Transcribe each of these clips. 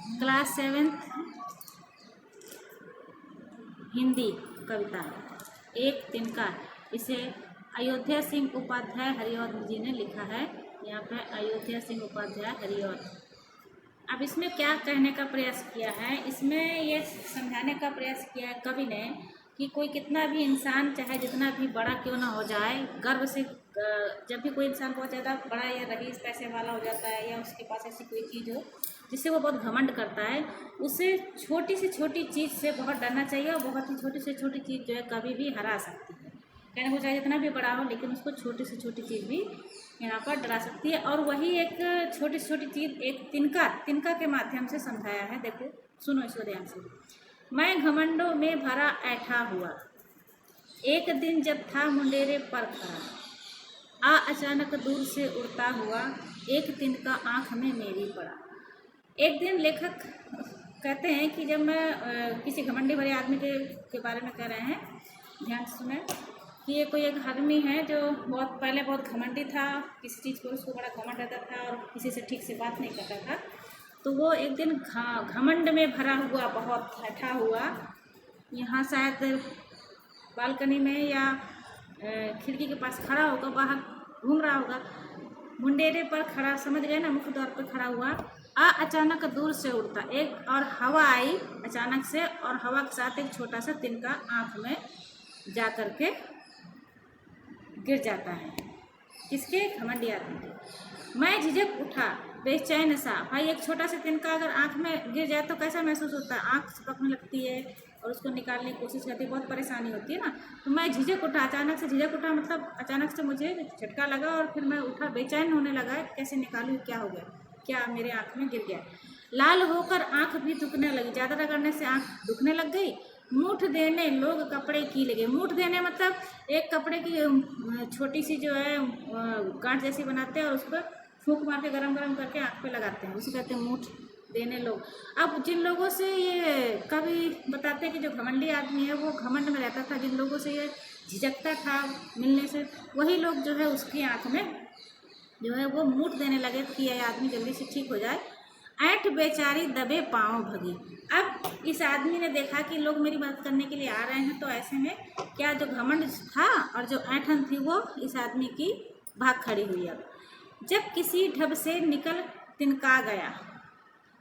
Class 7th Hindi कविता एक तिनका। इसे अयोध्या सिंह उपाध्याय हरिऔध जी ने लिखा है। यहाँ पे अयोध्या सिंह उपाध्याय हरिऔध। अब इसमें क्या कहने का प्रयास किया है, इसमें ये समझाने का प्रयास किया है कवि ने कि कोई कितना भी इंसान चाहे जितना भी बड़ा क्यों ना हो जाए, गर्व से जब भी कोई इंसान बहुत ज़्यादा बड़ा या रईस पैसे वाला हो जाता है या उसके पास ऐसी कोई चीज़ हो जिससे वो बहुत घमंड करता है, उसे छोटी से छोटी चीज़ से बहुत डरना चाहिए और बहुत ही छोटी से छोटी चीज़ जो है कभी भी हरा सकती है। कहने को चाहे जितना भी बड़ा हो लेकिन उसको छोटी से छोटी चीज़ भी यहाँ पर डरा सकती है। और वही एक छोटी से छोटी चीज़ एक तिनका के माध्यम से समझाया है। देखो सुनो इसको ध्यान से। मैं घमंडों में भरा ऐठा हुआ, एक दिन जब था मुंडेरे पर खड़ा, अचानक दूर से उड़ता हुआ, एक तिनका आँख में मेरी पड़ा। एक दिन लेखक कहते हैं कि जब मैं किसी घमंडी भरे आदमी के बारे में कह रहे हैं, ध्यान से सुने, कि ये कोई एक आदमी है जो पहले बहुत घमंडी था, किसी चीज़ पर उसको बड़ा घमंड रहता था और किसी से ठीक से बात नहीं करता था। तो वो एक दिन घमंड में भरा हुआ, बहुत ऐठा हुआ, यहाँ शायद बालकनी में या खिड़की के पास खड़ा होगा, बाहर घूम रहा होगा, मुंडेरे पर खड़ा, समझ गए ना, मुख्य द्वार पर खड़ा हुआ। अचानक दूर से उड़ता, एक और हवा आई अचानक से, और हवा के साथ एक छोटा सा तिनका आँख में जा कर के गिर जाता है। किसके? घमंडी आदमी के। मैं झिझक उठा बेचैन सा। भाई एक छोटा सा तिनका अगर आँख में गिर जाए तो कैसा महसूस होता है? आँख चिपकने लगती है और उसको निकालने की कोशिश करती है, बहुत परेशानी होती है ना। तो मैं झिझक उठा, अचानक से झिझक उठा, मतलब अचानक से मुझे झटका लगा और फिर मैं उठा, बेचैन होने लगा, कैसे निकालूँ, क्या हो गया, क्या मेरे आँख में गिर गया। लाल होकर आँख भी दुखने लगी, ज़्यादा रगड़ने से आँख दुखने लग गई। मूठ देने लोग कपड़े की लगे। मूठ देने मतलब एक कपड़े की छोटी सी जो है गांठ जैसी बनाते हैं और उस पर फूंक मार के गरम करके आँख पे लगाते हैं, उसे कहते हैं मूठ देने लोग। अब जिन लोगों से ये कवि बताते हैं कि जो घमंडी आदमी है वो घमंड में रहता था, जिन लोगों से ये झिझकता था मिलने से, वही लोग जो है उसकी आँख में जो है वो मूठ देने लगे कि यह आदमी जल्दी से ठीक हो जाए। ऐंठ बेचारी दबे पाँव भगी। अब इस आदमी ने देखा कि लोग मेरी मदद करने के लिए आ रहे हैं, तो ऐसे में क्या जो घमंड था और जो ऐंठन थी वो इस आदमी की भाग खड़ी हुई। अब जब किसी ढब से निकल तिनका गया,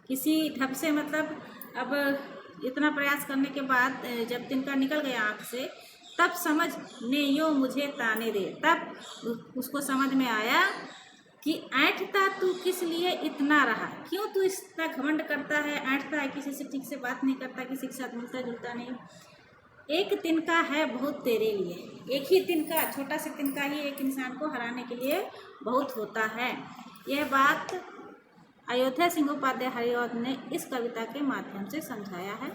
किसी ढब से मतलब अब इतना प्रयास करने के बाद जब तिनका निकल गया आँख से, तब समझ ने यो मुझे ताने दे। तब उसको समझ में आया कि ऐंठता तू किस लिए इतना रहा, क्यों तू इतना घमंड करता है, ऐंठता है, किसी से ठीक से बात नहीं करता, किसी के साथ मिलता जुलता नहीं। एक तिनका है बहुत तेरे लिए। एक ही तिनका, छोटा सा तिनका ही एक इंसान को हराने के लिए बहुत होता है। यह बात अयोध्या सिंह उपाध्याय हरिऔध ने इस कविता के माध्यम से समझाया है।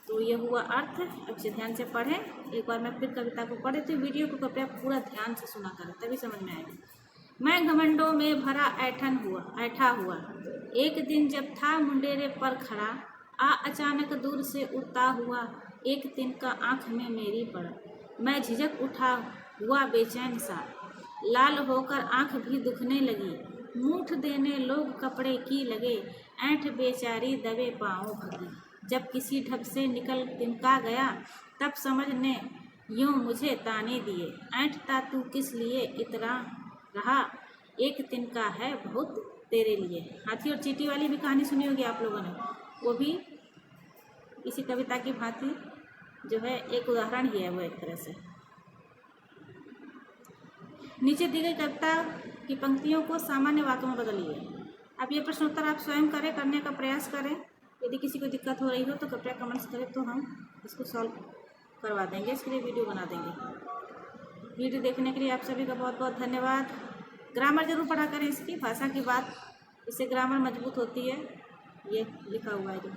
तो ये हुआ अर्थ। अब से ध्यान से पढ़ें। एक बार मैं फिर कविता को पढ़े तो वीडियो को कृपया पूरा ध्यान से सुना करें, तभी समझ में आएगा। मैं घमंडों में भरा ऐठा हुआ, एक दिन जब था मुंडेरे पर खड़ा, अचानक दूर से उड़ता हुआ, एक तिनका आँख में मेरी पड़ा। मैं झिझक उठा हुआ बेचैन सा, लाल होकर आँख भी दुखने लगी। मूठ देने लोग कपड़े की लगे, ऐंठ बेचारी दबे पाँव भगी। जब किसी ढब से निकल तिनका गया, तब समझ ने यूँ मुझे ताने दिए। ऐंठता तू किस लिए इतना रहा, एक तिनका है बहुत तेरे लिए। हाथी और चींटी वाली भी कहानी सुनी होगी आप लोगों ने, वो भी इसी कविता की भांति जो है एक उदाहरण ही है वो एक तरह से। नीचे दी गई कविता की पंक्तियों को सामान्य वाक्यों में बदलिए। अब ये प्रश्न उत्तर आप स्वयं करें, करने का प्रयास करें। यदि किसी को दिक्कत हो रही हो तो कृपया कमेंट्स करें, तो हम इसको सॉल्व करवा देंगे, इसके लिए वीडियो बना देंगे। वीडियो देखने के लिए आप सभी का बहुत बहुत धन्यवाद। ग्रामर जरूर पढ़ा करें, इसकी भाषा की बात, इससे ग्रामर मजबूत होती है। ये लिखा हुआ है जो